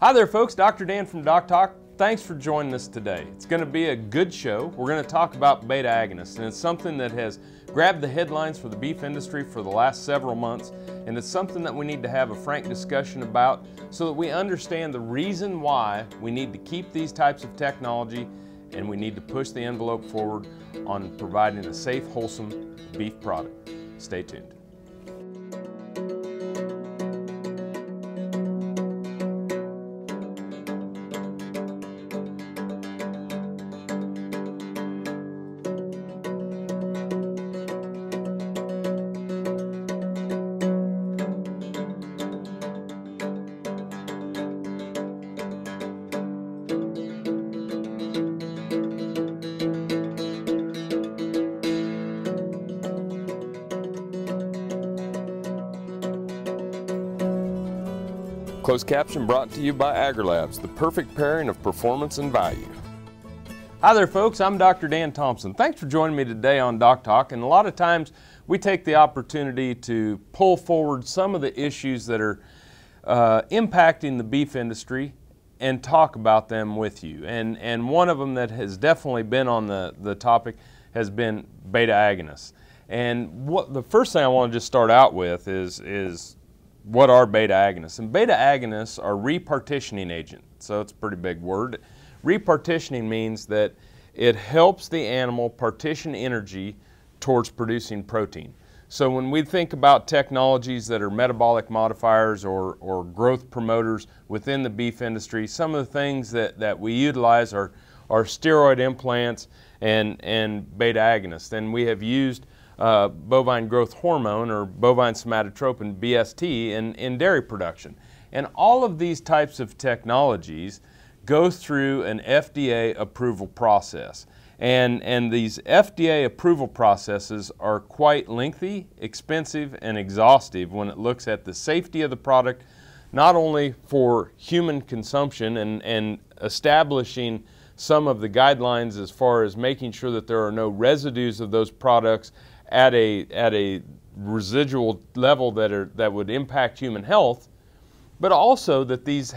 Hi there folks, Dr. Dan from DocTalk. Thanks for joining us today. It's going to be a good show. We're going to talk about beta-agonists, and it's something that has grabbed the headlines for the beef industry for the last several months, and it's something that we need to have a frank discussion about so that we understand the reason why we need to keep these types of technology and we need to push the envelope forward on providing a safe, wholesome beef product. Stay tuned. Closed caption brought to you by AgriLabs, the perfect pairing of performance and value. Hi there folks, I'm Dr. Dan Thompson. Thanks for joining me today on DocTalk, and a lot of times we take the opportunity to pull forward some of the issues that are impacting the beef industry and talk about them with you. And one of them that has definitely been on the topic has been beta-agonists. And the first thing I want to just start out with is what are beta-agonists? And beta-agonists are repartitioning agents, so it's a pretty big word. Repartitioning means that it helps the animal partition energy towards producing protein. So when we think about technologies that are metabolic modifiers or growth promoters within the beef industry, some of the things that we utilize are steroid implants and beta-agonists. And we have used bovine growth hormone or bovine somatotropin, BST, in dairy production. And all of these types of technologies go through an FDA approval process. And these FDA approval processes are quite lengthy, expensive, and exhaustive when it looks at the safety of the product, not only for human consumption and establishing some of the guidelines as far as making sure that there are no residues of those products at a residual level that would impact human health, but also that these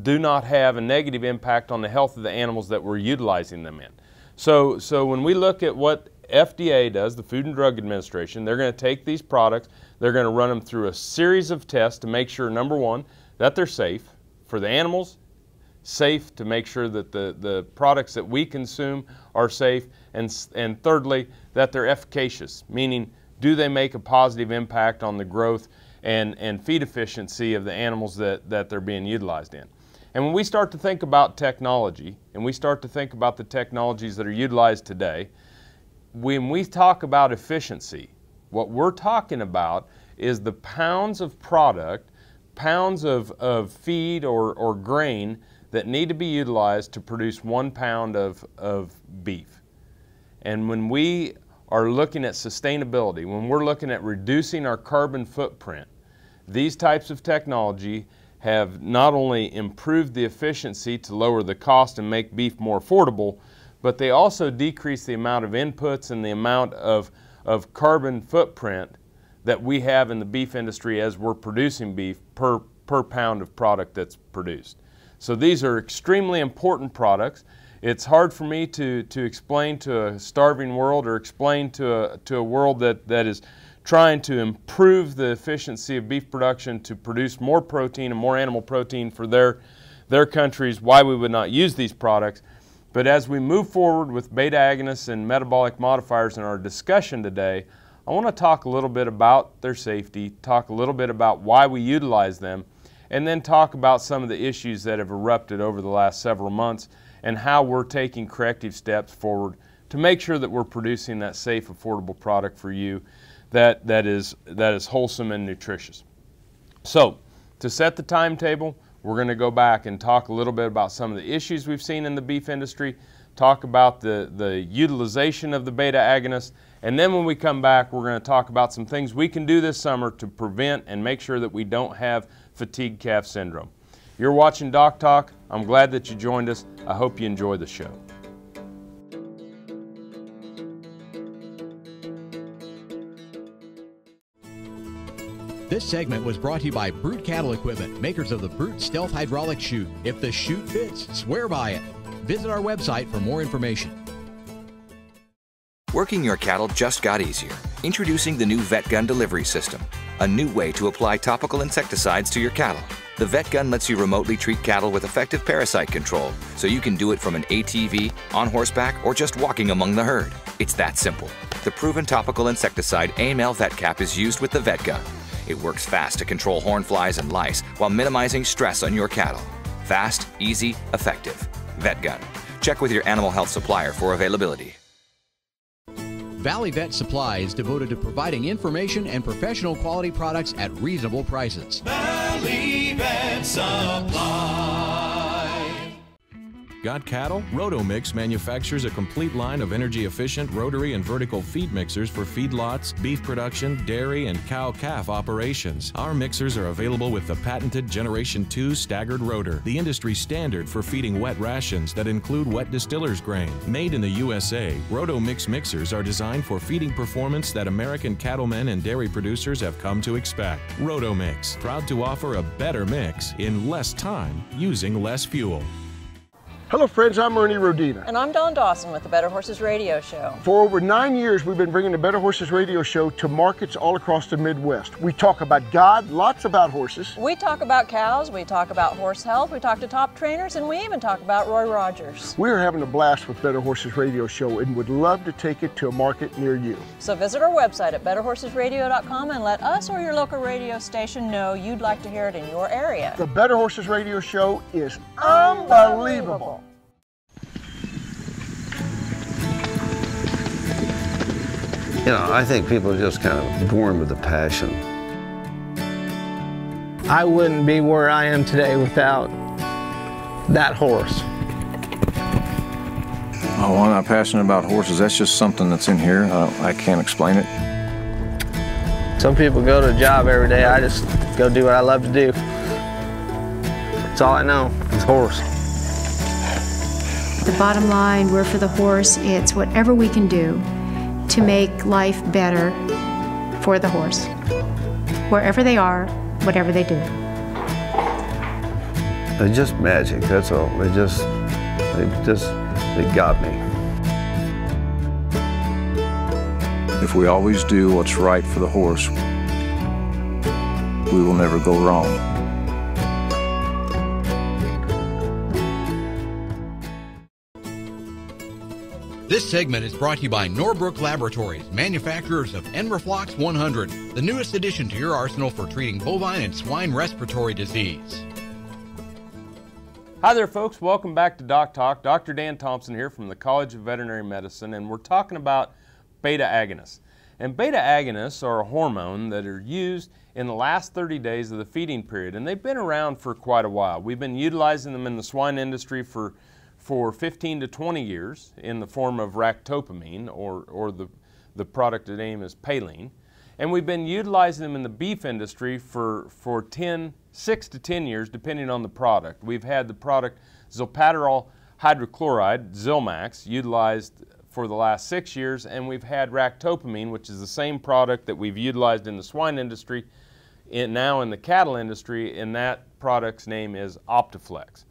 do not have a negative impact on the health of the animals that we're utilizing them in. So when we look at what FDA does, the Food and Drug Administration, they're going to take these products, they're going to run them through a series of tests to make sure, number one, that they're safe for the animals, safe to make sure that the products that we consume are safe, and thirdly, that they're efficacious, meaning do they make a positive impact on the growth and feed efficiency of the animals that they're being utilized in. And when we start to think about technology, and we start to think about the technologies that are utilized today, when we talk about efficiency, what we're talking about is the pounds of product, pounds of feed or grain that need to be utilized to produce 1 pound of beef. And when we are looking at sustainability, when we're looking at reducing our carbon footprint, these types of technology have not only improved the efficiency to lower the cost and make beef more affordable, but they also decrease the amount of inputs and the amount of carbon footprint that we have in the beef industry as we're producing beef per pound of product that's produced. So these are extremely important products. It's hard for me to explain to a starving world or explain to a world that is trying to improve the efficiency of beef production to produce more protein and more animal protein for their countries, why we would not use these products. But as we move forward with beta-agonists and metabolic modifiers in our discussion today, I want to talk a little bit about their safety, talk a little bit about why we utilize them, and then talk about some of the issues that have erupted over the last several months and how we're taking corrective steps forward to make sure that we're producing that safe, affordable product for you that is wholesome and nutritious. So, to set the timetable, we're going to go back and talk a little bit about some of the issues we've seen in the beef industry, talk about the utilization of the beta-agonists, and then when we come back, we're going to talk about some things we can do this summer to prevent and make sure that we don't have fatigue calf syndrome. You're watching DocTalk. I'm glad that you joined us. I hope you enjoy the show. This segment was brought to you by Brute Cattle Equipment, makers of the Brute Stealth Hydraulic Chute. If the chute fits, swear by it. Visit our website for more information. Working your cattle just got easier. Introducing the new Vet Gun delivery system, a new way to apply topical insecticides to your cattle. The Vet Gun lets you remotely treat cattle with effective parasite control, so you can do it from an ATV, on horseback, or just walking among the herd. It's that simple. The proven topical insecticide AML Vet Cap is used with the Vet Gun. It works fast to control horn flies and lice while minimizing stress on your cattle. Fast, easy, effective. Vet Gun. Check with your animal health supplier for availability. Valley Vet Supply is devoted to providing information and professional quality products at reasonable prices. Valley Vet Supply. Got cattle? Rotomix manufactures a complete line of energy-efficient rotary and vertical feed mixers for feedlots, beef production, dairy, and cow-calf operations. Our mixers are available with the patented Generation 2 staggered rotor, the industry standard for feeding wet rations that include wet distiller's grain. Made in the USA, Rotomix mixers are designed for feeding performance that American cattlemen and dairy producers have come to expect. Rotomix, proud to offer a better mix in less time using less fuel. Hello friends, I'm Ernie Rodina. And I'm Dawn Dawson with the Better Horses Radio Show. For over 9 years, we've been bringing the Better Horses Radio Show to markets all across the Midwest. We talk about God, lots about horses. We talk about cows, we talk about horse health, we talk to top trainers, and we even talk about Roy Rogers. We're having a blast with Better Horses Radio Show and would love to take it to a market near you. So visit our website at betterhorsesradio.com and let us or your local radio station know you'd like to hear it in your area. The Better Horses Radio Show is unbelievable. You know, I think people are just kind of born with a passion. I wouldn't be where I am today without that horse. Oh, I'm not passionate about horses. That's just something that's in here. I can't explain it. Some people go to a job every day. I just go do what I love to do. That's all I know is horse. The bottom line, we're for the horse. It's whatever we can do to make life better for the horse, wherever they are, whatever they do. They're just magic, that's all. They got me. If we always do what's right for the horse, we will never go wrong. This segment is brought to you by Norbrook Laboratories, manufacturers of Enroflox 100, the newest addition to your arsenal for treating bovine and swine respiratory disease. Hi there folks, welcome back to Doc Talk. Dr. Dan Thompson here from the College of Veterinary Medicine, and we're talking about beta-agonists. And beta-agonists are a hormone that are used in the last 30 days of the feeding period, and they've been around for quite a while. We've been utilizing them in the swine industry for 15 to 20 years in the form of ractopamine, or the product name is Paline. And we've been utilizing them in the beef industry for 6 to 10 years, depending on the product. We've had the product Zilpaterol hydrochloride, Zilmax, utilized for the last 6 years, and we've had ractopamine, which is the same product that we've utilized in the swine industry, now in the cattle industry, and that product's name is Optiflex.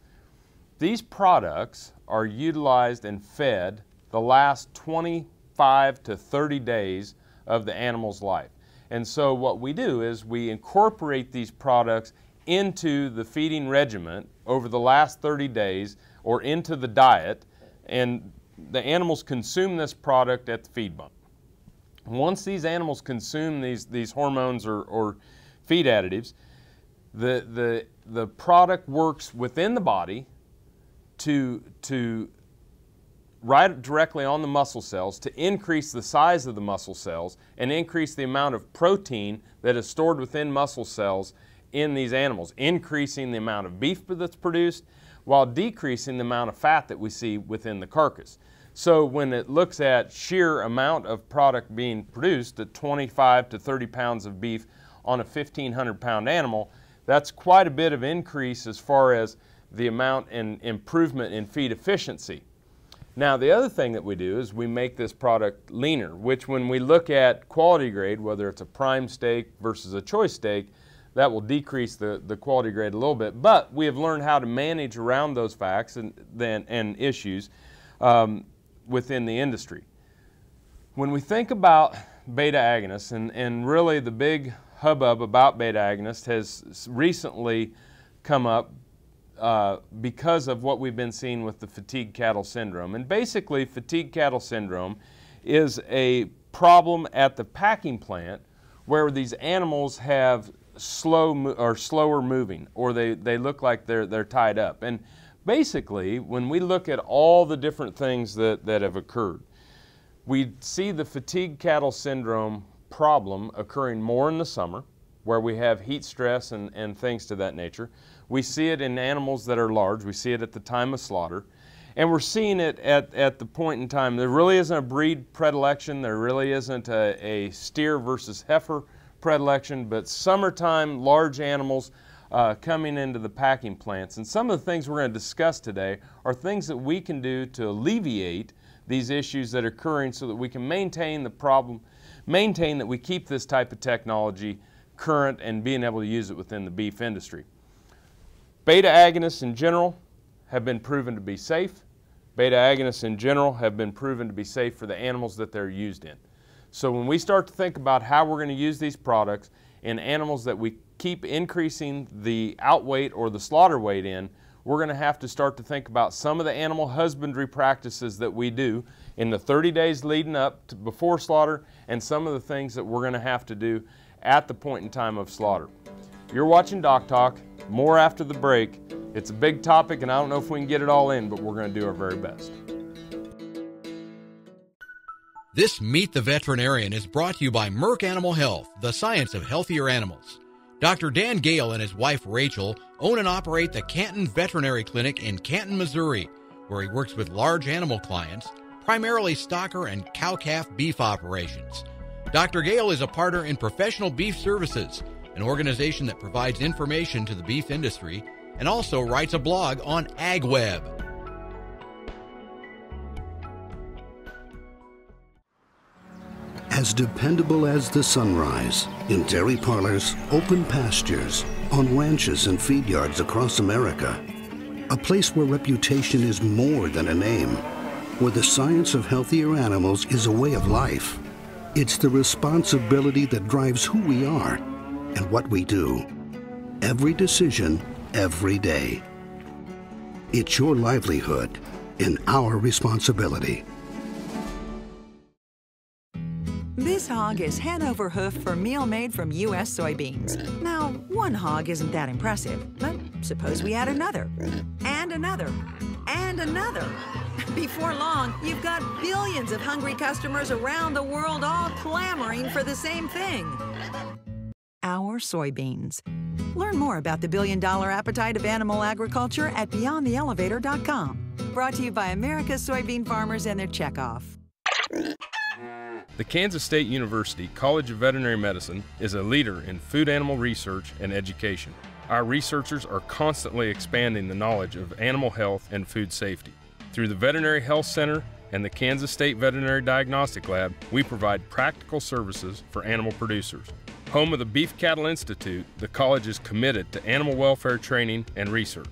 These products are utilized and fed the last 25 to 30 days of the animal's life. And so what we do is we incorporate these products into the feeding regimen over the last 30 days or into the diet, and the animals consume this product at the feed bump. Once these animals consume these hormones or feed additives, the product works within the body to right directly on the muscle cells to increase the size of the muscle cells and increase the amount of protein that is stored within muscle cells in these animals, increasing the amount of beef that's produced while decreasing the amount of fat that we see within the carcass. So when it looks at sheer amount of product being produced at 25 to 30 pounds of beef on a 1,500 pound animal, that's quite a bit of increase as far as the amount and improvement in feed efficiency. Now, the other thing that we do is we make this product leaner, which when we look at quality grade, whether it's a prime steak versus a choice steak, that will decrease the quality grade a little bit. But we have learned how to manage around those facts and issues within the industry. When we think about beta-agonists, and really the big hubbub about beta-agonists has recently come up because of what we've been seeing with the fatigue cattle syndrome. And basically, fatigue cattle syndrome is a problem at the packing plant where these animals have slower moving, or they look like they're tied up. And basically, when we look at all the different things that have occurred, we see the fatigue cattle syndrome problem occurring more in the summer, where we have heat stress and things to that nature. We see it in animals that are large. We see it at the time of slaughter. And we're seeing it at the point in time. There really isn't a breed predilection. There really isn't a steer versus heifer predilection, but summertime large animals coming into the packing plants. And some of the things we're going to discuss today are things that we can do to alleviate these issues that are occurring so that we can maintain the problem, maintain that we keep this type of technology current and being able to use it within the beef industry. Beta-agonists in general have been proven to be safe. Beta-agonists in general have been proven to be safe for the animals that they're used in. So when we start to think about how we're going to use these products in animals that we keep increasing the outweight or the slaughter weight in, we're going to have to start to think about some of the animal husbandry practices that we do in the 30 days leading up to before slaughter, and some of the things that we're going to have to do at the point in time of slaughter. You're watching Doc Talk. More after the break. It's a big topic, and I don't know if we can get it all in, but we're going to do our very best. This Meet the Veterinarian is brought to you by Merck Animal Health, the science of healthier animals. Dr. Dan Gale and his wife Rachel own and operate the Canton Veterinary Clinic in Canton, Missouri, where he works with large animal clients, primarily stocker and cow-calf beef operations. Dr. Gale is a partner in Professional Beef Services, an organization that provides information to the beef industry and also writes a blog on AgWeb. As dependable as the sunrise, in dairy parlors, open pastures, on ranches and feed yards across America, a place where reputation is more than a name, where the science of healthier animals is a way of life. It's the responsibility that drives who we are and what we do. Every decision, every day. It's your livelihood and our responsibility. This hog is Hanover hoof for meal made from U.S. soybeans. Now, one hog isn't that impressive, but suppose we add another, and another, and another. Before long, you've got billions of hungry customers around the world all clamoring for the same thing. Our soybeans. Learn more about the billion-dollar appetite of animal agriculture at BeyondTheElevator.com. Brought to you by America's soybean farmers and their checkoff. The Kansas State University College of Veterinary Medicine is a leader in food animal research and education. Our researchers are constantly expanding the knowledge of animal health and food safety. Through the Veterinary Health Center and the Kansas State Veterinary Diagnostic Lab, we provide practical services for animal producers. Home of the Beef Cattle Institute, the college is committed to animal welfare training and research.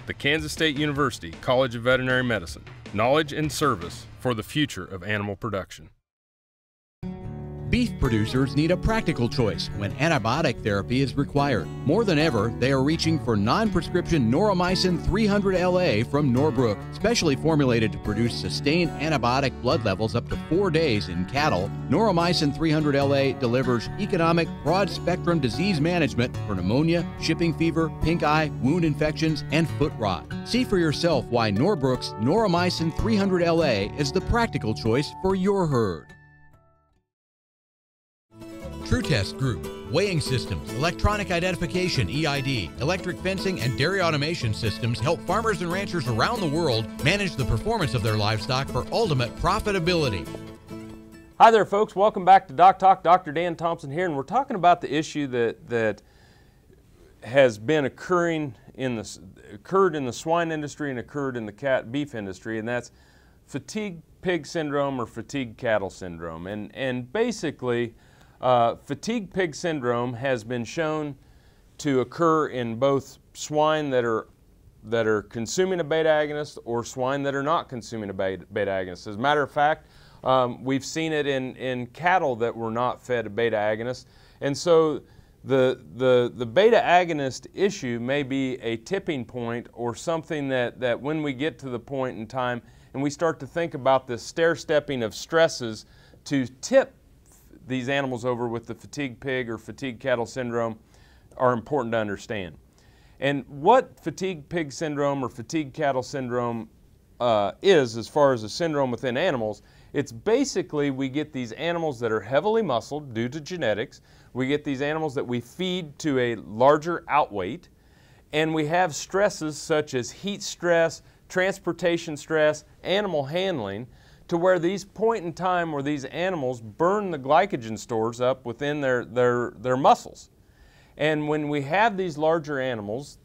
The Kansas State University College of Veterinary Medicine, knowledge and service for the future of animal production. Beef producers need a practical choice when antibiotic therapy is required. More than ever, they are reaching for non-prescription Noromycin 300LA from Norbrook. Specially formulated to produce sustained antibiotic blood levels up to 4 days in cattle, Noromycin 300LA delivers economic, broad-spectrum disease management for pneumonia, shipping fever, pink eye, wound infections, and foot rot. See for yourself why Norbrook's Noromycin 300LA is the practical choice for your herd. TrueTest Group, weighing systems, electronic identification, EID, electric fencing, and dairy automation systems help farmers and ranchers around the world manage the performance of their livestock for ultimate profitability. Hi there, folks. Welcome back to Doc Talk. Dr. Dan Thompson here, and we're talking about the issue that has been occurred in the swine industry and occurred in the beef industry, and that's fatigue pig syndrome or fatigue cattle syndrome. And basically, fatigue pig syndrome has been shown to occur in both swine that are consuming a beta-agonist or swine that are not consuming a beta-agonist. As a matter of fact, we've seen it in cattle that were not fed a beta-agonist. And so the beta-agonist issue may be a tipping point or something that when we get to the point in time and we start to think about this stair-stepping of stresses to tip these animals over with the fatigue pig or fatigue cattle syndrome are important to understand. And what fatigue pig syndrome or fatigue cattle syndrome is, as far as a syndrome within animals, it's basically we get these animals that are heavily muscled due to genetics. We get these animals that we feed to a larger outweight, and we have stresses such as heat stress, transportation stress, animal handling, to where these point in time where these animals burn the glycogen stores up within their muscles. And when we have these larger animals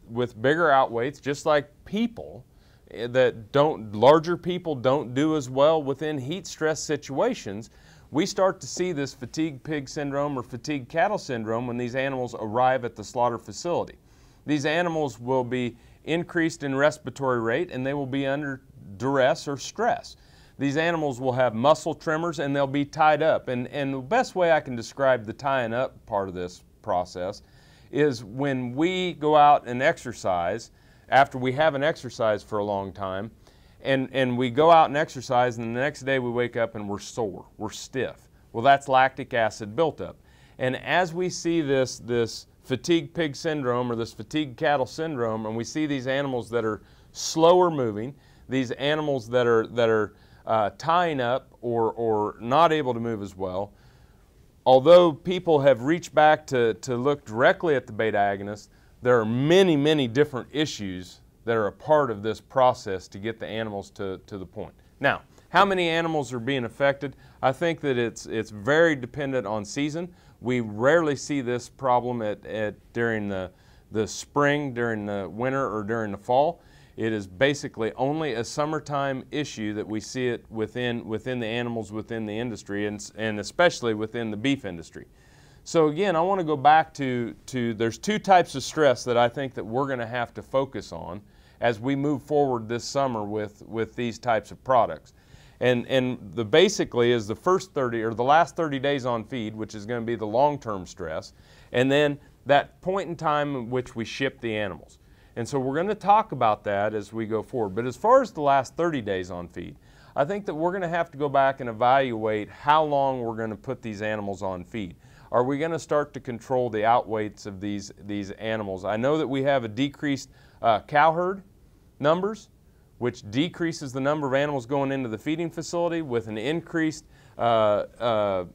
with bigger outweights, just like people, larger people don't do as well within heat stress situations, we start to see this fatigue pig syndrome or fatigue cattle syndrome when these animals arrive at the slaughter facility. These animals will be increased in respiratory rate and they will be under duress or stress. These animals will have muscle tremors and they'll be tied up. And the best way I can describe the tying up part of this process is when we go out and exercise, after we haven't exercised for a long time, and we go out and exercise and the next day we wake up and we're sore, we're stiff. Well, that's lactic acid buildup. And as we see this fatigue pig syndrome or this fatigue cattle syndrome, and we see these animals that are slower moving, these animals that are tying up or not able to move as well, although people have reached back to look directly at the beta-agonist, there are many, many different issues that are a part of this process to get the animals to the point. Now, how many animals are being affected? I think that it's very dependent on season. We rarely see this problem during the spring, during the winter, or during the fall. It is basically only a summertime issue that we see it within the animals within the industry, and especially within the beef industry. So again, I want to go back to there's two types of stress that I think that we're going to have to focus on as we move forward this summer with these types of products. And the basically is the first 30 or the last 30 days on feed, which is going to be the long-term stress, and then that point in time in which we ship the animals. And so we're going to talk about that as we go forward. But as far as the last 30 days on feed, I think that we're going to have to go back and evaluate how long we're going to put these animals on feed. Are we going to start to control the outweights of these animals? I know that we have a decreased cow herd numbers, which decreases the number of animals going into the feeding facility with an increased demand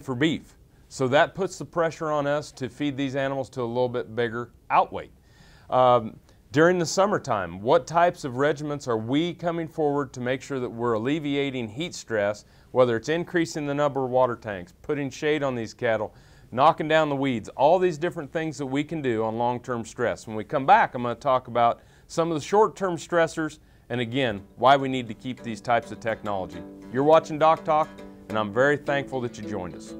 for beef. So that puts the pressure on us to feed these animals to a little bit bigger outweight. During the summertime, what types of regimens are we coming forward to make sure that we're alleviating heat stress, whether it's increasing the number of water tanks, putting shade on these cattle, knocking down the weeds, all these different things that we can do on long-term stress. When we come back, I'm going to talk about some of the short-term stressors and again, why we need to keep these types of technology. You're watching Doc Talk, and I'm very thankful that you joined us.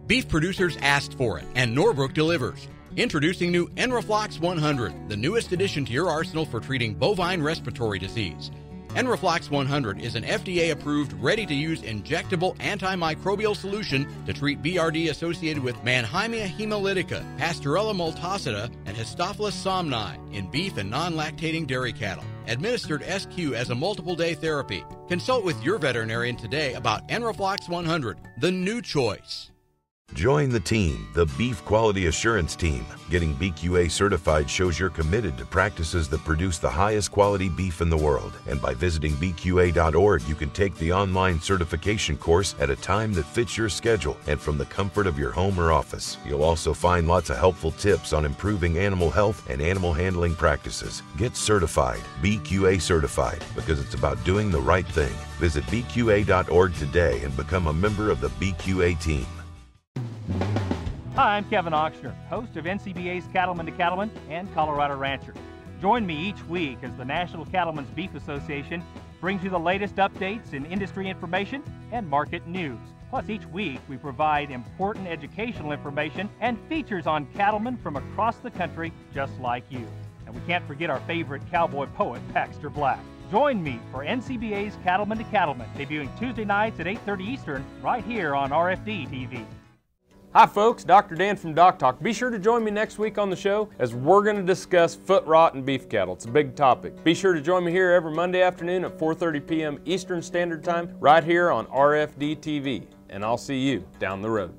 Beef producers asked for it, and Norbrook delivers. Introducing new Enroflox 100, the newest addition to your arsenal for treating bovine respiratory disease. Enroflox 100 is an FDA-approved, ready-to-use injectable antimicrobial solution to treat BRD associated with Mannheimia hemolytica, Pasteurella multocida, and Histophilus somni in beef and non-lactating dairy cattle. Administered SQ as a multiple-day therapy. Consult with your veterinarian today about Enroflox 100, the new choice. Join the team, the Beef Quality Assurance Team. Getting BQA certified shows you're committed to practices that produce the highest quality beef in the world. And by visiting BQA.org, you can take the online certification course at a time that fits your schedule and from the comfort of your home or office. You'll also find lots of helpful tips on improving animal health and animal handling practices. Get certified, BQA certified, because it's about doing the right thing. Visit BQA.org today and become a member of the BQA team. Hi, I'm Kevin Ochsner, host of NCBA's Cattleman to Cattleman and Colorado Rancher. Join me each week as the National Cattlemen's Beef Association brings you the latest updates in industry information and market news. Plus, each week we provide important educational information and features on cattlemen from across the country just like you. And we can't forget our favorite cowboy poet, Baxter Black. Join me for NCBA's Cattleman to Cattleman, debuting Tuesday nights at 8:30 Eastern, right here on RFD TV. Hi folks, Dr. Dan from DocTalk. Be sure to join me next week on the show as we're going to discuss foot rot in beef cattle. It's a big topic. Be sure to join me here every Monday afternoon at 4:30 p.m. Eastern Standard Time right here on RFD TV. And I'll see you down the road.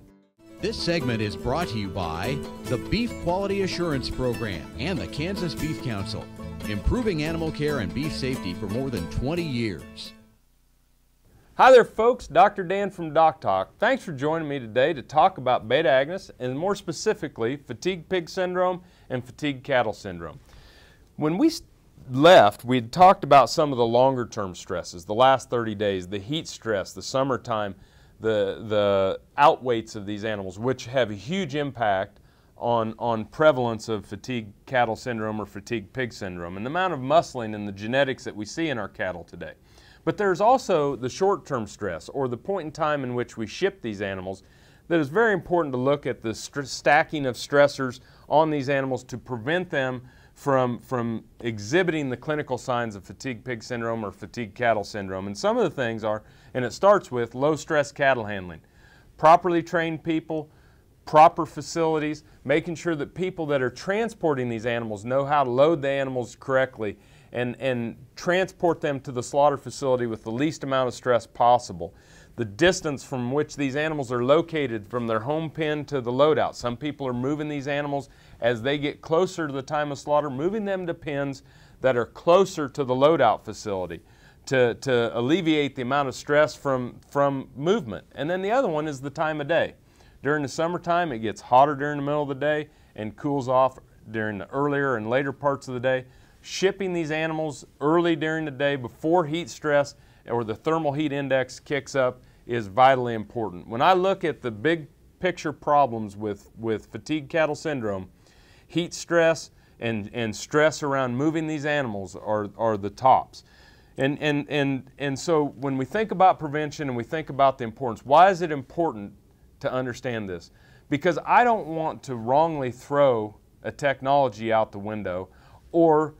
This segment is brought to you by the Beef Quality Assurance Program and the Kansas Beef Council, improving animal care and beef safety for more than 20 years. Hi there folks, Dr. Dan from DocTalk. Thanks for joining me today to talk about beta-agonists and more specifically fatigue pig syndrome and fatigue cattle syndrome. When we left, we had talked about some of the longer term stresses, the last 30 days, the heat stress, the summertime, the outweights of these animals, which have a huge impact on prevalence of fatigue cattle syndrome or fatigue pig syndrome and the amount of muscling and the genetics that we see in our cattle today. But there's also the short-term stress, or the point in time in which we ship these animals, that is very important to look at the stacking of stressors on these animals to prevent them from exhibiting the clinical signs of fatigue pig syndrome or fatigue cattle syndrome. And some of the things are, and it starts with low-stress cattle handling, properly trained people, proper facilities, making sure that people that are transporting these animals know how to load the animals correctly and transport them to the slaughter facility with the least amount of stress possible. The distance from which these animals are located from their home pen to the loadout. Some people are moving these animals as they get closer to the time of slaughter, moving them to pens that are closer to the loadout facility to alleviate the amount of stress from movement. And then the other one is the time of day. During the summertime, it gets hotter during the middle of the day and cools off during the earlier and later parts of the day. Shipping these animals early during the day before heat stress or the thermal heat index kicks up is vitally important. When I look at the big picture problems with fatigue cattle syndrome, heat stress and stress around moving these animals are the tops. And so when we think about prevention and we think about the importance, why is it important to understand this? Because I don't want to wrongly throw a technology out the window or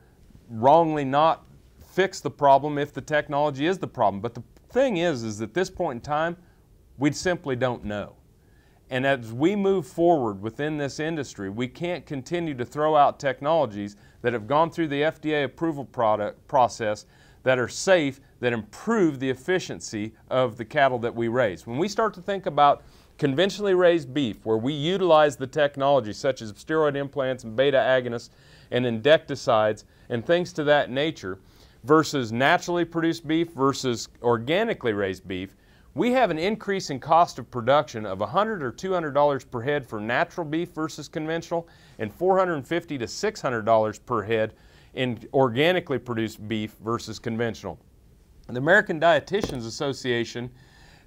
wrongly not fix the problem if the technology is the problem. But the thing is at this point in time, we simply don't know. And as we move forward within this industry, we can't continue to throw out technologies that have gone through the FDA approval process that are safe, that improve the efficiency of the cattle that we raise. When we start to think about conventionally raised beef, where we utilize the technology such as steroid implants and beta-agonists and insecticides and things to that nature, versus naturally produced beef versus organically raised beef, we have an increase in cost of production of $100 or $200 per head for natural beef versus conventional, and $450 to $600 per head in organically produced beef versus conventional. The American Dietitians Association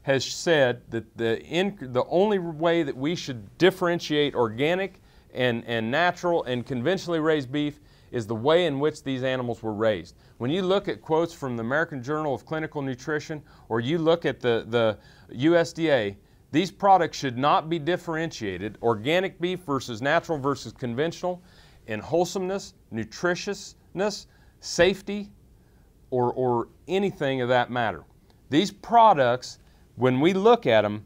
has said that the only way that we should differentiate organic and natural and conventionally raised beef is the way in which these animals were raised. When you look at quotes from the American Journal of Clinical Nutrition, or you look at the USDA, these products should not be differentiated, organic beef versus natural versus conventional, in wholesomeness, nutritiousness, safety, or anything of that matter. These products, when we look at them,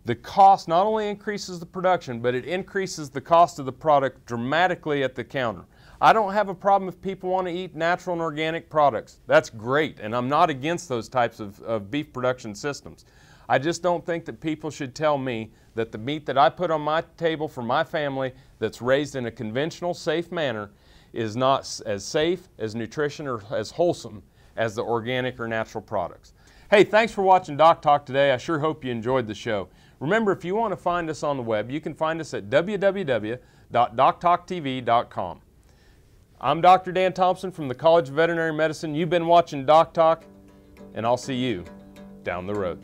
the cost not only increases the production, but it increases the cost of the product dramatically at the counter. I don't have a problem if people want to eat natural and organic products. That's great, and I'm not against those types of beef production systems. I just don't think that people should tell me that the meat that I put on my table for my family that's raised in a conventional, safe manner is not as safe, as nutrition, or as wholesome as the organic or natural products. Hey, thanks for watching Doc Talk today. I sure hope you enjoyed the show. Remember, if you want to find us on the web, you can find us at www.doctalktv.com. I'm Dr. Dan Thompson from the College of Veterinary Medicine. You've been watching Doc Talk, and I'll see you down the road.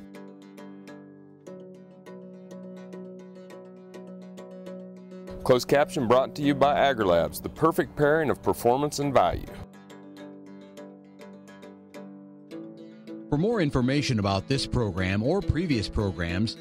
Closed caption brought to you by AgriLabs, the perfect pairing of performance and value. For more information about this program or previous programs,